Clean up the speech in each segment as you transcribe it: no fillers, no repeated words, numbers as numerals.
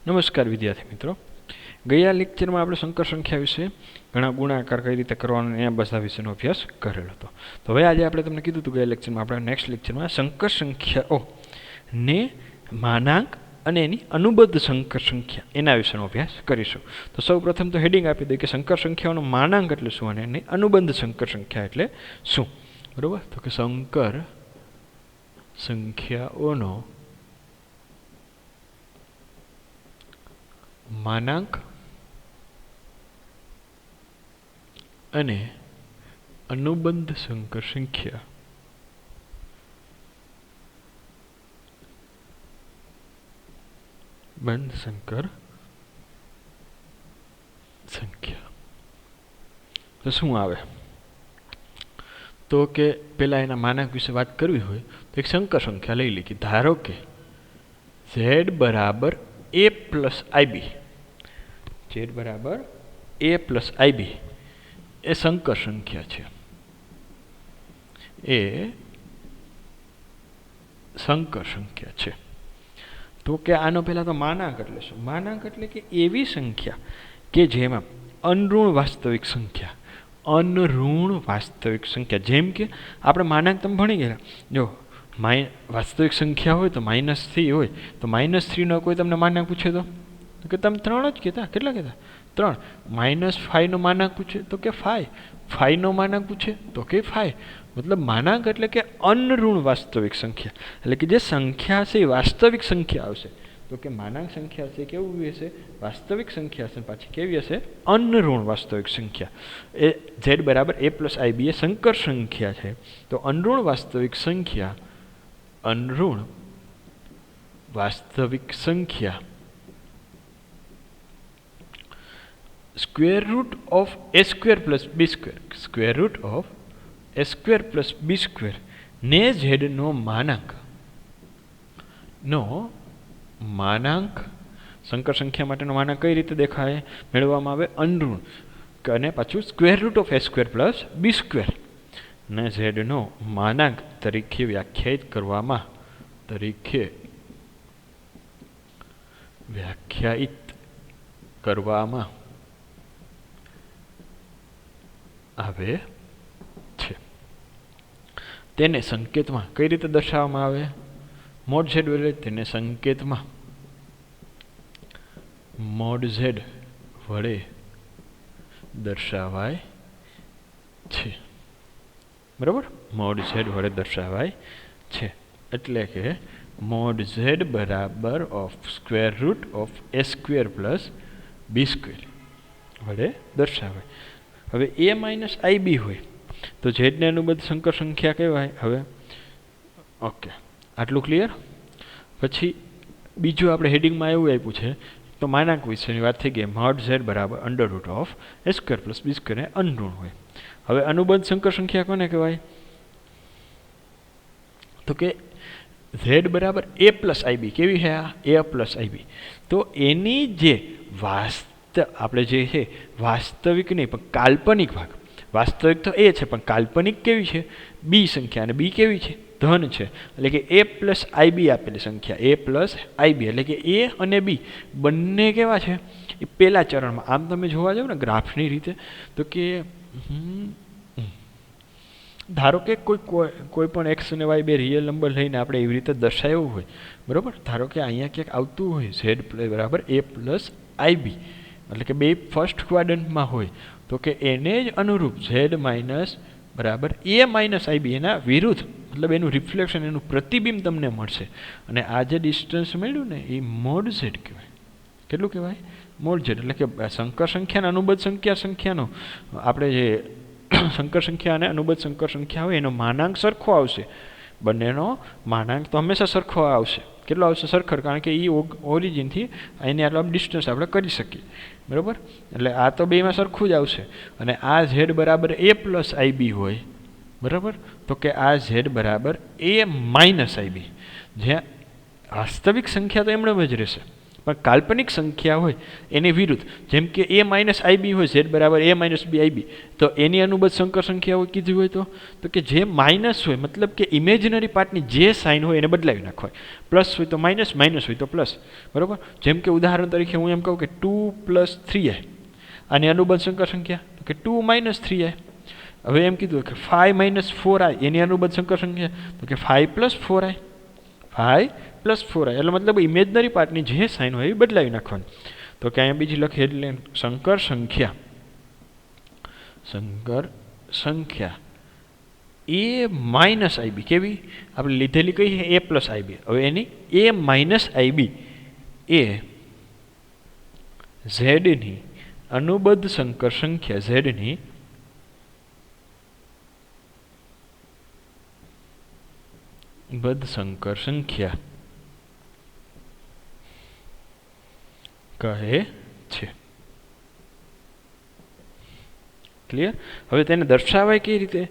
નમસ્કાર વિદ્યાર્થી મિત્રો, ગયા લેક્ચરમાં આપણે સંકર સંખ્યા વિશે ઘણા ગુણાકાર કઈ રીતે કરવાનો એ બધા વિશેનો અભ્યાસ કરેલો હતો. તો હવે આજે આપણે તમને કીધું હતું ગયા લેક્ચરમાં આપણે નેક્સ્ટ લેક્ચરમાં સંકર સંખ્યાઓ ને માનાંક અને એની અનુબદ્ધ સંકર સંખ્યા એના વિશેનો અભ્યાસ કરીશું. તો સૌ પ્રથમ તો હેડિંગ આપી દઈએ કે સંકર સંખ્યાઓનો માનાંક એટલે શું અને એની અનુબદ્ધ સંકર સંખ્યા એટલે શું. બરાબર, તો કે સંકર સંખ્યાઓનો માનાંક અને અનુબંધ સંકર સંખ્યા બંધ સંકર સંખ્યા તો શું આવે? તો કે પેલા એના માનાંક વિશે વાત કરવી હોય તો એક સંકર સંખ્યા લઈ લીધી. ધારો કે z બરાબર a પ્લસ IB, z બરાબર a પ્લસ IB એ સંકર સંખ્યા છે. એ સંકર સંખ્યા છે. તો કે આનો પહેલા તો માનાંક એટલે શું? માનાંક એટલે કે એવી સંખ્યા કે જેમાં અનઋણ વાસ્તવિક સંખ્યા, અનઋણ વાસ્તવિક સંખ્યા, જેમ કે આપણે માનાંક તમે ભણી ગયા, જો વાસ્તવિક સંખ્યા હોય તો -3 હોય તો -3નો કોઈ તમને માનાંક પૂછે તો કે તમે 3 જ કહેતા. કેટલા કહેતા? 3. -5નો માનાંક પૂછે તો કે 5. 5નો માનાંક પૂછે તો કે 5. મતલબ માનાંક એટલે કે અનઋણ વાસ્તવિક સંખ્યા, એટલે કે જે સંખ્યા છે એ વાસ્તવિક સંખ્યા આવશે. તો કે માનાંક સંખ્યા છે કેવું હશે? વાસ્તવિક સંખ્યા છે. પાછી કેવી હશે? અનઋણ વાસ્તવિક સંખ્યા. એ z બરાબર a પ્લસ IB એ સંકર સંખ્યા છે. તો અનઋણ વાસ્તવિક સંખ્યા, અનઋણ વાસ્તવિક સંખ્યા square root of a square plus b square, square root of a square plus b square ને z નો માનાંક, નો માનાંક, સંકર સંખ્યા માટેનો માનાંક કઈ રીતે દેખાય? મેળવવામાં આવે અનઋણ અને પાછું square root of a square plus b square ને z નો માનાંક તરીકે વ્યાખ્યાયિત કરવામાં આવે છે. તેને સંકેતમાં કઈ રીતે દર્શાવવામાં આવે? મોડ z વડે. તેને સંકેતમાં મોડ z વડે દર્શાવાય છે. બરાબર, મોડ z વડે દર્શાવાય છે. એટલે કે મોડ z બરાબર of square root of a square plus b square વડે દર્શાવાય. હવે a માઇનસ IB હોય તો z ને અનુબદ્ધ સંકર સંખ્યા કહેવાય. હવે ઓકે, આટલું ક્લિયર. પછી બીજું આપણે હેડિંગમાં એવું આપ્યું છે તો માનાંક વિશેની વાત થઈ ગઈ. મોડ z બરાબર under root of a square plus b square એ અનઋણ હોય. હવે અનુબદ્ધ સંકર સંખ્યા કોને કહેવાય? તો કે z બરાબર a પ્લસ IB. કેવી છે આ? a plus IB. તો એની જે આપણે જે છે વાસ્તવિક નહીં પણ કાલ્પનિક ભાગ, વાસ્તવિક તો એ છે પણ કાલ્પનિક કેવી છે? બી સંખ્યા. અને બી કેવી છે? ધન છે. એટલે કે a પ્લસ IB આપેલી સંખ્યા, a પ્લસ IB એટલે કે a અને b બંને કેવા છે? એ પહેલા ચરણમાં. આમ તમે જોવા જાવ ને ગ્રાફની રીતે તો કે ધારો કે કોઈ પણ x અને y બે રિયલ નંબર લઈને આપણે એવી રીતે દર્શાવ્યું હોય. બરાબર, ધારો કે અહીંયા ક્યાંક આવતું હોય z બરાબર a પ્લસ IB, એટલે કે બે ફર્સ્ટ ક્વાડ્રન્ટમાં હોય તો કે એને જ અનુરૂપ z માઇનસ બરાબર a માઇનસ IB એના વિરુદ્ધ, મતલબ એનું રિફ્લેક્શન, એનું પ્રતિબિંબ તમને મળશે. અને આ જે ડિસ્ટન્સ મળ્યું ને એ મોડ z કહેવાય. કેટલું કહેવાય? Mode z. એટલે કે સંકર સંખ્યાના અનુબદ્ધ સંખ્યાનો આપણે જે સંકર સંખ્યા અને અનુબદ્ધ સંકર સંખ્યા હોય એનો માનાંક સરખો આવશે. બંનેનો માનાંક તો હંમેશા સરખો આવશે. કેટલો આવશે? સરખર. કારણ કે એ ઓરિજિનથી એને આટલો ડિસ્ટન્સ આપણે કરી શકીએ. બરાબર, એટલે આ તો બેમાં સરખું જ આવશે. અને આ z બરાબર a પ્લસ IB હોય. બરાબર, તો કે આ z બરાબર a માઇનસ IB. જ્યાં વાસ્તવિક સંખ્યા તો એમણે જ રહેશે પણ કાલ્પનિક સંખ્યા હોય એની વિરુદ્ધ, જેમ કે a માઇનસ આઈબી હોય, z બરાબર a માઇનસ બી આઈબી, તો એની અનુબદ્ધ સંકર સંખ્યા હોય કીધી હોય તો કે જે માઇનસ હોય, મતલબ કે ઇમેજનરી પાર્ટની જે સાઇન હોય એને બદલાવી નાખવાય. પ્લસ હોય તો માઇનસ, માઇનસ હોય તો પ્લસ. બરાબર, જેમ કે ઉદાહરણ તરીકે હું એમ કહું કે 2 + 3i, આની અનુબદ્ધ સંકર સંખ્યા તો કે 2 - 3i. હવે એમ કીધું કે 5 - 4i, એની અનુબદ્ધ સંકર સંખ્યા તો કે 5 + 4i, 5 + 4i. એટલે મતલબ ઇમેજનરી પાર્ટની જે સાઇન હોય એ બદલાવી નાખવાની. તો કે અહીંયા બીજી લખીએ એટલે સંકર સંખ્યા a માઇનસ આઈબી, કેવી આપણે લીધેલી કઈ છે a + આઈબી. હવે એની a માઇનસ આઈબી એ ઝેડની અનુબદ્ધ સંકર સંખ્યા, ઝેડની બદ્ધ સંકર સંખ્યા કહે છે. ક્લિયર? હવે તેને દર્શાવાય કઈ રીતે?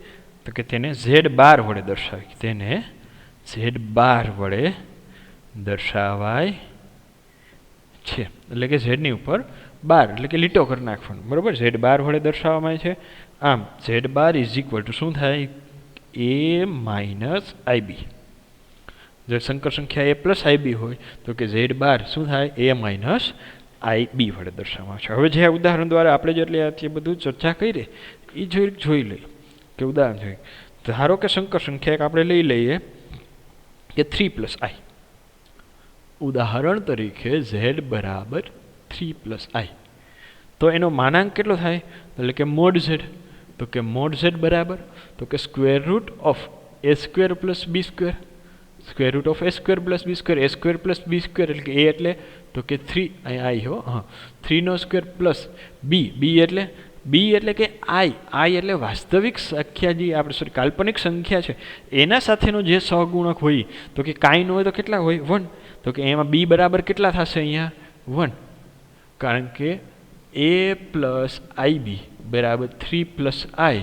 તો કે તેને z બાર વડે દર્શાવાય. તેને z બાર વડે દર્શાવાય છે. એટલે કે z ની ઉપર બાર, એટલે કે લીટો કરી નાખવાનો. બરોબર, z બાર વડે દર્શાવવામાં આવે છે. આમ z bar is equal to શું થાય? a minus IB. જો સંકર સંખ્યા a પ્લસ આઈબી હોય તો કે z બાર શું થાય? a માઇનસ આઈબી વડે દર્શાવવામાં આવે છે. હવે જે ઉદાહરણ દ્વારા આપણે જેટલી બધું ચર્ચા કરી એ જોઈ લઈએ. કે ઉદાહરણ જોઈએ, ધારો કે સંકર સંખ્યા એક આપણે લઈ લઈએ કે 3 + i. ઉદાહરણ તરીકે z બરાબર 3 + i, તો એનો માનાંક કેટલો થાય? એટલે કે મોડ z. તો કે મોડ z બરાબર તો કે square root of a² + b², square root of a² + b², a² + b², એટલે કે a એટલે તો કે 3, અહીં i હો, હા, 3² પ્લસ b એટલે કે i એટલે વાસ્તવિક સંખ્યા, જે આપણે સોરી કાલ્પનિક સંખ્યા છે એના સાથેનો જે સહગુણક હોય તો કે કાંઈ ન હોય તો કેટલા હોય? 1. તો કે એમાં b બરાબર કેટલા થશે? અહીંયા 1, કારણ કે a + આઈબી બરાબર 3 + i,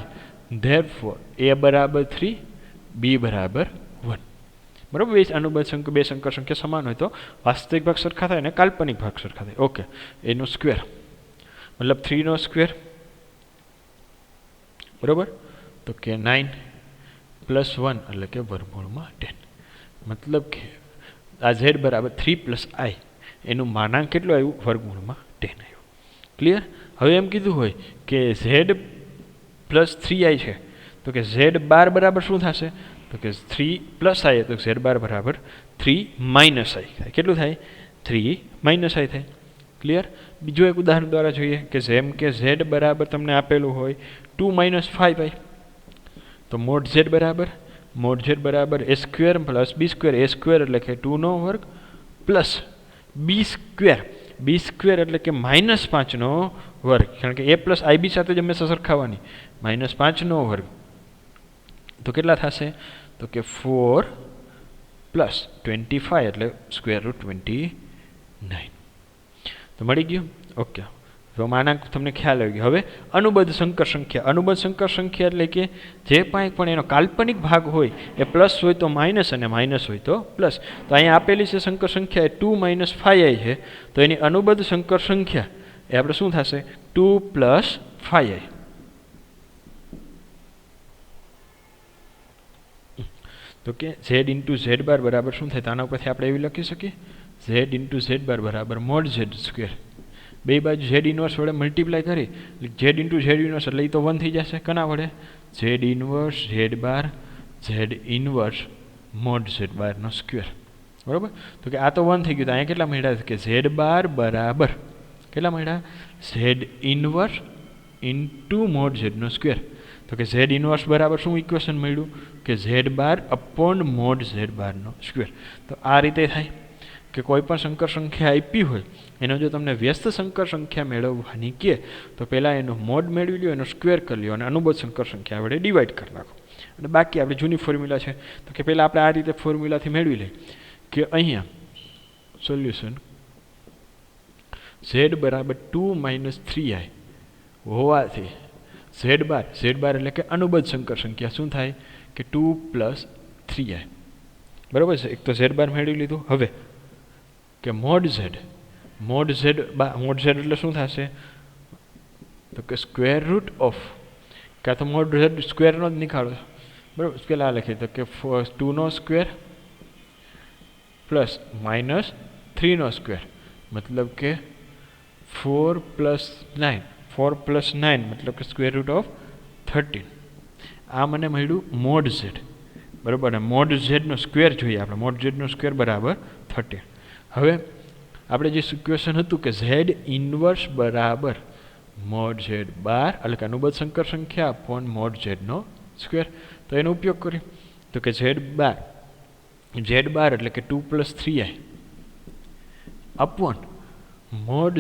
ધેરફોર a બરાબર 3, b બરાબર 1. બરાબર, બે સંકર સંખ્યા સમાન હોય તો વાસ્તવિક ભાગ સરખા થાય અને કાલ્પનિક ભાગ સરખા થાય. ઓકે, એનો સ્ક્વેર મતલબ 3નો સ્ક્વેર, બરાબર, તો કે 9 + 1 એટલે કે વર્ગમૂળમાં 10. મતલબ કે આ z બરાબર 3 + i, એનું માનાંક કેટલું આવ્યું? વર્ગમૂળમાં 10 આવ્યું. ક્લિયર? હવે એમ કીધું હોય કે z + 3i છે તો કે z બાર બરાબર શું થશે? તો કે 3 + i, તો z બાર બરાબર 3 - i થાય. કેટલું થાય? 3 - i થાય. ક્લિયર? બીજું એક ઉદાહરણ દ્વારા જોઈએ કે જેમ કે z બરાબર તમને આપેલું હોય 2 - 5i, તો મોડ z બરાબર a² + b², a² એટલે કે 2નો વર્ગ પ્લસ b² એટલે કે -5નો વર્ગ, કારણ કે a + આઈબી સાથે જ હંમેશા સરખાવવાની, -5નો વર્ગ. તો કેટલા થશે? તો કે 4 + 25 એટલે √29. તો મળી ગયું. ઓકે, તો માનાંક તમને ખ્યાલ આવી ગયો. હવે અનુબદ્ધ સંકર સંખ્યા એટલે કે જે પણ એનો કાલ્પનિક ભાગ હોય એ પ્લસ હોય તો માઇનસ અને માઇનસ હોય તો પ્લસ. તો અહીંયા આપેલી છે સંકર સંખ્યા એ 2 - 5i છે, તો એની અનુબદ્ધ સંકર સંખ્યા એ આપણે શું થશે? 2 + 5i. તો કે z × z બાર બરાબર શું થાય? તો આના ઉપરથી આપણે એવી લખી શકીએ z × z બાર બરાબર મોડ z². બે બાજુ z ઇન્વર્સ વડે મલ્ટીપ્લાય કરી z × z ઇન્વર્સ એટલે એ તો 1 થઈ જશે. કના વડે? z ઇન્વર્સ z બાર z ઇન્વર્સ મોડ z બારનો સ્ક્વેર. બરાબર, તો કે આ તો 1 થઈ ગયું. તો અહીંયા કેટલા મળ્યા? કે z બાર બરાબર કેટલા મળ્યા? z ઇન્વર્સ × મોડ z નો સ્ક્વેર. તો કે z ઇન્વર્સ બરાબર શું ઇક્વેશન મળ્યું? કે z બાર અપોન મોડ z બારનો સ્ક્વેર. તો આ રીતે થાય કે કોઈ પણ સંકર સંખ્યા આપી હોય એનો જો તમને વ્યસ્ત સંકર સંખ્યા મેળવવાની કહે તો પહેલાં એનો મોડ મેળવી લો, એનો સ્ક્વેર કરી લો અને અનુબદ્ધ સંકર સંખ્યા વડે ડિવાઈડ કરી નાખો. અને બાકી આપણી જૂની ફોર્મ્યુલા છે તો કે પહેલાં આપણે આ રીતે ફોર્મ્યુલાથી મેળવી લઈએ કે અહીંયા સોલ્યુશન z બરાબર 2 - 3i હોવાથી z બાર એટલે કે અનુબદ્ધ સંકર સંખ્યા શું થાય? કે 2 + 3i. બરાબર છે, એક તો z બાર મેળવી લીધું. હવે કે મોડ z મોડ ઝેડ એટલે શું થશે તો કે સ્ક્વેર રૂટ ઓફ કાં તો મોડ ઝેડ સ્ક્વેરનો જ નીકાળો બરાબર સ્કેલ આ લખીએ તો કે 2નો સ્ક્વેર પ્લસ માઇનસ 3નો સ્ક્વેર મતલબ કે 4 + 9 4 + 9 મતલબ કે સ્ક્વેર રૂટ ઓફ 13 આ મને મળ્યું મોડ ઝેડ બરાબર ને મોડ ઝેડનો સ્ક્વેર જોઈએ આપણે મોડ ઝેડનો સ્ક્વેર બરાબર 13 હવે આપણે જે સિક્વેશન હતું કે ઝેડ ઇન્વર્સ બરાબર મોડ ઝેડ બાર એટલે કે અનુબદ્ધ સંકર સંખ્યા અપોન મોડ ઝેડનો સ્ક્વેર તો એનો ઉપયોગ કરીએ તો કે ઝેડ બાર એટલે કે 2 + 3i અપોન મોડ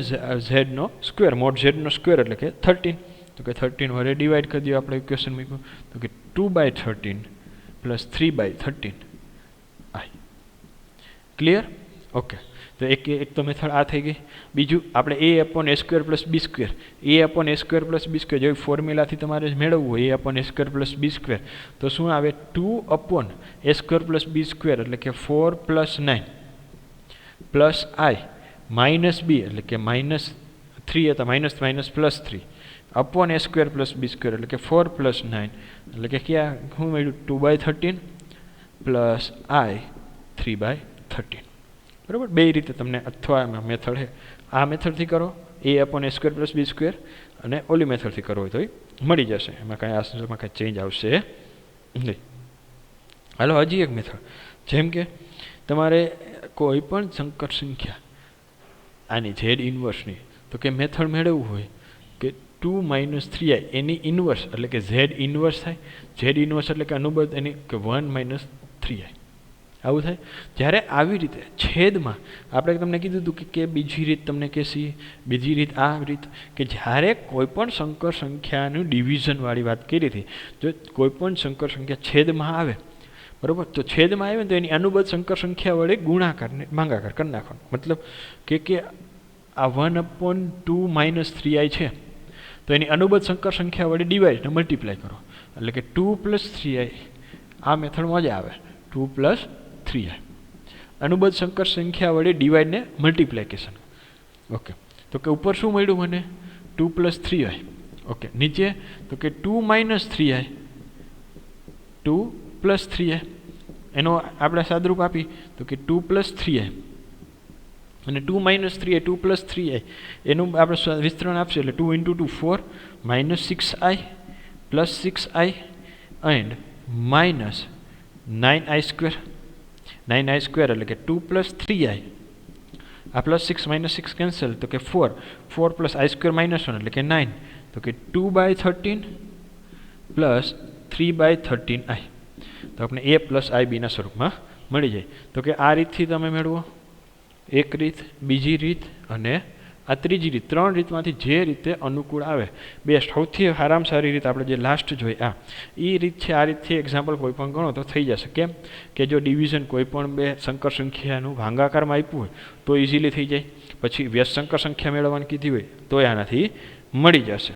ઝેડનો સ્ક્વેર મોડ ઝેડનો સ્ક્વેર એટલે કે 13 તો કે 13 વડે ડિવાઈડ કરી દઈએ આપણે ઇક્વેશન મૂક્યું તો કે 2/13 + 3/13 i ક્લિયર ઓકે તો એક તો મેથડ આ થઈ ગઈ બીજું આપણે a/a² + b² a/a² + b² જેવી ફોર્મ્યુલાથી તમારે મેળવવું હોય a/a² + b² તો શું આવે 2/a² + b² એટલે કે 4 + 9 પ્લસ i - b એટલે કે -3 હતા -+3 અપોન a² + b² એટલે કે 4 + 9 એટલે કે ક્યાં શું મળ્યું 2/13 પ્લસ i 3/13 બરાબર બે રીતે તમને અથવા મેથડ છે આ મેથડથી કરો a/a² + b² અને ઓલી મેથડથી કરવો હોય તો મળી જશે એમાં કાંઈ આન્સરમાં કાંઈ ચેન્જ આવશે નહીં હાલો હજી એક મેથડ જેમ કે તમારે કોઈ પણ સંકર સંખ્યા આની ઝેડ ઇન્વર્સની તો કે મેથડ મેળવવું હોય કે 2 - 3i એની ઇન્વર્સ એટલે કે ઝેડ ઇન્વર્સ થાય ઝેડ ઇન્વર્સ એટલે કે અનુબદ્ધ એની કે 1 - 3i આવું થાય જ્યારે આવી રીતે છેદમાં આપણે તમને કીધું હતું કે બીજી રીત તમને કહેશી બીજી રીત આ રીત કે જ્યારે કોઈપણ સંકર સંખ્યાનું ડિવિઝનવાળી વાત કરી હતી જો કોઈપણ સંકર સંખ્યા છેદમાં આવે બરાબર તો છેદમાં આવે ને તો એની અનુબદ્ધ સંકર સંખ્યા વડે ગુણાકારને ભાગાકાર કરી નાખવાનો મતલબ કે આ 1/2 - 3i છે તો એની અનુબદ્ધ સંકર સંખ્યા વડે ડિવાઈડ ને મલ્ટીપ્લાય કરો એટલે કે 2 + 3i આ મેથડમાં જ આવે 2 + 3i અનુબદ્ધ સંકર સંખ્યા વડે ડિવાઈડ ને મલ્ટીપ્લિકેશન ઓકે તો કે ઉપર શું મળ્યું મને 2 + 3i ઓકે નીચે તો કે 2 - 3i 2 + 3i એનો આપણે સાદરૂપ આપી તો કે 2 + 3i અને 2 - 3i 2 + 3i એનું આપણે વિસ્તરણ આપશે એટલે 2 × 2 4 -6i + 6i and -9i² 9i² એટલે કે 2 + 3i આ +6 - 6 કેન્સલ તો કે 4 + i² - 1 એટલે કે 9 તો કે 2/13 + 3/13i તો આપણે a + ib ના સ્વરૂપમાં મળી જાય તો કે આ રીતથી તમે મેળવો એક રીત બીજી રીત અને આ ત્રીજી રીત ત્રણ રીતમાંથી જે રીતે અનુકૂળ આવે બેસ્ટ સૌથી સારામાં સારી રીત આપણે જે લાસ્ટ જોઈ એ રીત છે આ રીતથી એક્ઝામ્પલ કોઈ પણ ગણો તો થઈ જશે કેમ કે જો ડિવિઝન કોઈ પણ બે સંકર સંખ્યાનું ભાગાકારમાં આપ્યું હોય તો ઇઝીલી થઈ જાય પછી વ્યસ્ત સંકર સંખ્યા મેળવવાની કીધી હોય તો આનાથી મળી જશે